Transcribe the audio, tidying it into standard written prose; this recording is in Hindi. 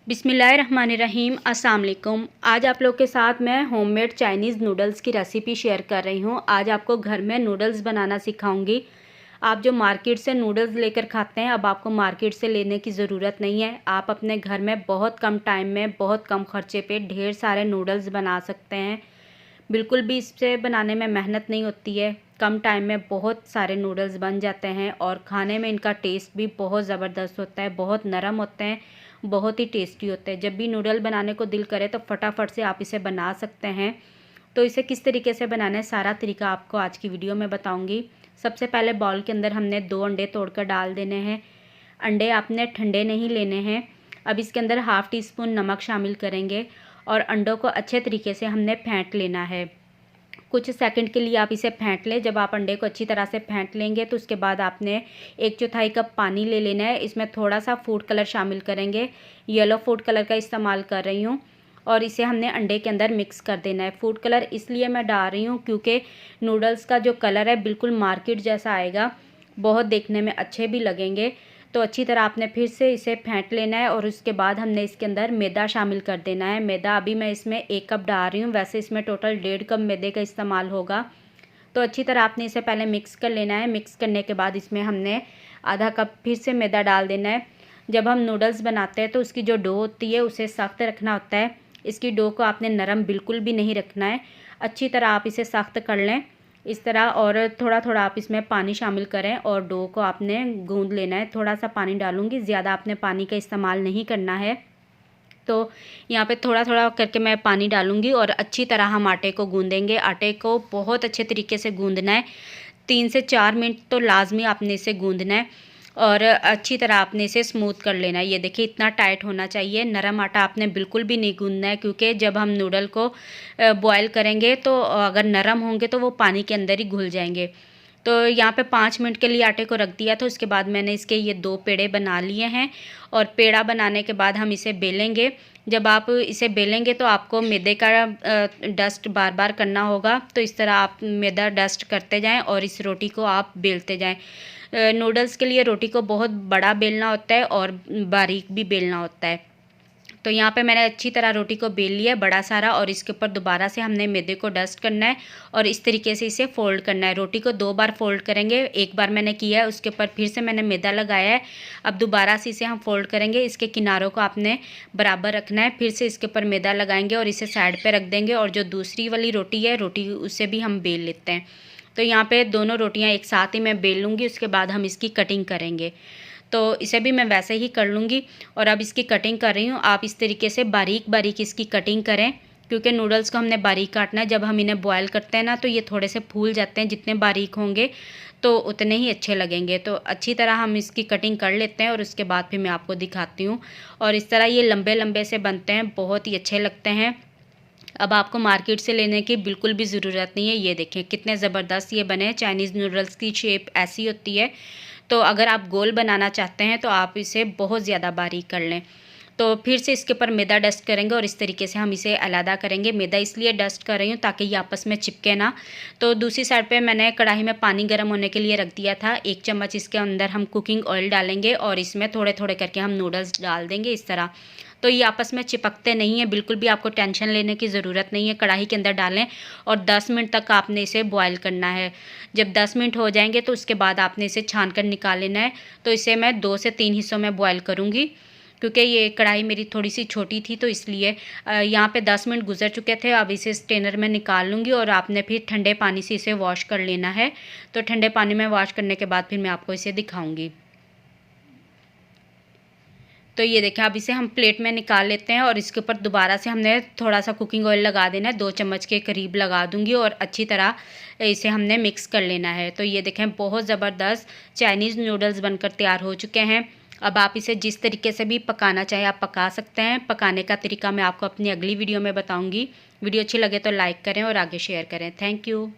बिस्मिल्लाहिर्रहमानिर्रहीम। अस्सलाम वालेकुम। आज आप लोग के साथ मैं होममेड चाइनीज़ नूडल्स की रेसिपी शेयर कर रही हूँ। आज आपको घर में नूडल्स बनाना सिखाऊंगी। आप जो मार्केट से नूडल्स लेकर खाते हैं, अब आपको मार्केट से लेने की ज़रूरत नहीं है। आप अपने घर में बहुत कम टाइम में बहुत कम खर्चे पे ढेर सारे नूडल्स बना सकते हैं। बिल्कुल भी इससे बनाने में मेहनत नहीं होती है। कम टाइम में बहुत सारे नूडल्स बन जाते हैं और खाने में इनका टेस्ट भी बहुत ज़बरदस्त होता है। बहुत नरम होते हैं, बहुत ही टेस्टी होते हैं। जब भी नूडल बनाने को दिल करे तो फटाफट से आप इसे बना सकते हैं। तो इसे किस तरीके से बनाना है, सारा तरीका आपको आज की वीडियो में बताऊंगी। सबसे पहले बाउल के अंदर हमने 2 अंडे तोड़कर डाल देने हैं। अंडे आपने ठंडे नहीं लेने हैं। अब इसके अंदर हाफ़ टी स्पून नमक शामिल करेंगे और अंडों को अच्छे तरीके से हमने फेंट लेना है। कुछ सेकंड के लिए आप इसे फेंट लें। जब आप अंडे को अच्छी तरह से फेंट लेंगे तो उसके बाद आपने 1/4 कप पानी ले लेना है। इसमें थोड़ा सा फूड कलर शामिल करेंगे। येलो फूड कलर का इस्तेमाल कर रही हूँ और इसे हमने अंडे के अंदर मिक्स कर देना है। फूड कलर इसलिए मैं डाल रही हूँ क्योंकि नूडल्स का जो कलर है बिल्कुल मार्केट जैसा आएगा, बहुत देखने में अच्छे भी लगेंगे। तो अच्छी तरह आपने फिर से इसे फेंट लेना है और उसके बाद हमने इसके अंदर मैदा शामिल कर देना है। मैदा अभी मैं इसमें 1 कप डाल रही हूँ, वैसे इसमें टोटल 1.5 कप मैदे का इस्तेमाल होगा। तो अच्छी तरह आपने इसे पहले मिक्स कर लेना है। मिक्स करने के बाद इसमें हमने आधा कप फिर से मैदा डाल देना है। जब हम नूडल्स बनाते हैं तो उसकी जो डो होती है उसे सख्त रखना होता है। इसकी डो को आपने नरम बिल्कुल भी नहीं रखना है। अच्छी तरह आप इसे सख्त कर लें इस तरह, और थोड़ा थोड़ा आप इसमें पानी शामिल करें और डो को आपने गूंद लेना है। थोड़ा सा पानी डालूंगी, ज़्यादा आपने पानी का इस्तेमाल नहीं करना है। तो यहाँ पे थोड़ा थोड़ा करके मैं पानी डालूंगी और अच्छी तरह हम आटे को गूंदेंगे। आटे को बहुत अच्छे तरीके से गूंदना है। 3 से 4 मिनट तो लाजमी आपने इसे गूंदना है और अच्छी तरह आपने इसे स्मूथ कर लेना है। ये देखिए इतना टाइट होना चाहिए। नरम आटा आपने बिल्कुल भी नहीं गूंदना है क्योंकि जब हम नूडल को बॉयल करेंगे तो अगर नरम होंगे तो वो पानी के अंदर ही घुल जाएंगे। तो यहाँ पे 5 मिनट के लिए आटे को रख दिया। तो उसके बाद मैंने इसके ये 2 पेड़े बना लिए हैं और पेड़ा बनाने के बाद हम इसे बेलेंगे। जब आप इसे बेलेंगे तो आपको मैदे का डस्ट बार बार करना होगा। तो इस तरह आप मैदा डस्ट करते जाएं और इस रोटी को आप बेलते जाएं। नूडल्स के लिए रोटी को बहुत बड़ा बेलना होता है और बारीक भी बेलना होता है। तो यहाँ पे मैंने अच्छी तरह रोटी को बेल लिया बड़ा सारा और इसके ऊपर दोबारा से हमने मैदे को डस्ट करना है और इस तरीके से इसे फोल्ड करना है। रोटी को 2 बार फोल्ड करेंगे। एक बार मैंने किया है, उसके ऊपर फिर से मैंने मैदा लगाया है। अब दोबारा से इसे हम फोल्ड करेंगे। इसके किनारों को आपने बराबर रखना है। फिर से इसके ऊपर मैदा लगाएंगे और इसे साइड पर रख देंगे और जो दूसरी वाली रोटी है रोटी उसे भी हम बेल लेते हैं। तो यहाँ पे दोनों रोटियाँ एक साथ ही मैं बेल लूँगी, उसके बाद हम इसकी कटिंग करेंगे। तो इसे भी मैं वैसे ही कर लूँगी और अब इसकी कटिंग कर रही हूँ। आप इस तरीके से बारीक बारीक इसकी कटिंग करें क्योंकि नूडल्स को हमने बारीक काटना है। जब हम इन्हें बॉयल करते हैं ना तो ये थोड़े से फूल जाते हैं। जितने बारीक होंगे तो उतने ही अच्छे लगेंगे। तो अच्छी तरह हम इसकी कटिंग कर लेते हैं और उसके बाद फिर मैं आपको दिखाती हूँ। और इस तरह ये लंबे लंबे से बनते हैं, बहुत ही अच्छे लगते हैं। अब आपको मार्केट से लेने की बिल्कुल भी ज़रूरत नहीं है। ये देखें कितने ज़बरदस्त ये बने। चाइनीज़ नूडल्स की शेप ऐसी होती है। तो अगर आप गोल बनाना चाहते हैं तो आप इसे बहुत ज़्यादा बारीक कर लें। तो फिर से इसके ऊपर मैदा डस्ट करेंगे और इस तरीके से हम इसे अलग करेंगे। मैदा इसलिए डस्ट कर रही हूँ ताकि ये आपस में चिपके ना। तो दूसरी साइड पे मैंने कढ़ाई में पानी गर्म होने के लिए रख दिया था। 1 चम्मच इसके अंदर हम कुकिंग ऑयल डालेंगे और इसमें थोड़े थोड़े करके हम नूडल्स डाल देंगे इस तरह। तो ये आपस में चिपकते नहीं है, बिल्कुल भी आपको टेंशन लेने की ज़रूरत नहीं है। कढ़ाई के अंदर डालें और 10 मिनट तक आपने इसे बॉयल करना है। जब 10 मिनट हो जाएंगे तो उसके बाद आपने इसे छान कर निकाल लेना है। तो इसे मैं 2 से 3 हिस्सों में बॉयल करूँगी क्योंकि ये कढ़ाई मेरी थोड़ी सी छोटी थी। तो इसलिए यहाँ पे 10 मिनट गुजर चुके थे। अब इसे स्ट्रेनर में निकाल लूँगी और आपने फिर ठंडे पानी से इसे वॉश कर लेना है। तो ठंडे पानी में वॉश करने के बाद फिर मैं आपको इसे दिखाऊँगी। तो ये देखें, अब इसे हम प्लेट में निकाल लेते हैं और इसके ऊपर दोबारा से हमने थोड़ा सा कुकिंग ऑयल लगा देना है। 2 चम्मच के करीब लगा दूंगी और अच्छी तरह इसे हमने मिक्स कर लेना है। तो ये देखें बहुत ज़बरदस्त चाइनीज़ नूडल्स बनकर तैयार हो चुके हैं। अब आप इसे जिस तरीके से भी पकाना चाहें आप पका सकते हैं। पकाने का तरीका मैं आपको अपनी अगली वीडियो में बताऊँगी। वीडियो अच्छी लगे तो लाइक करें और आगे शेयर करें। Thank you.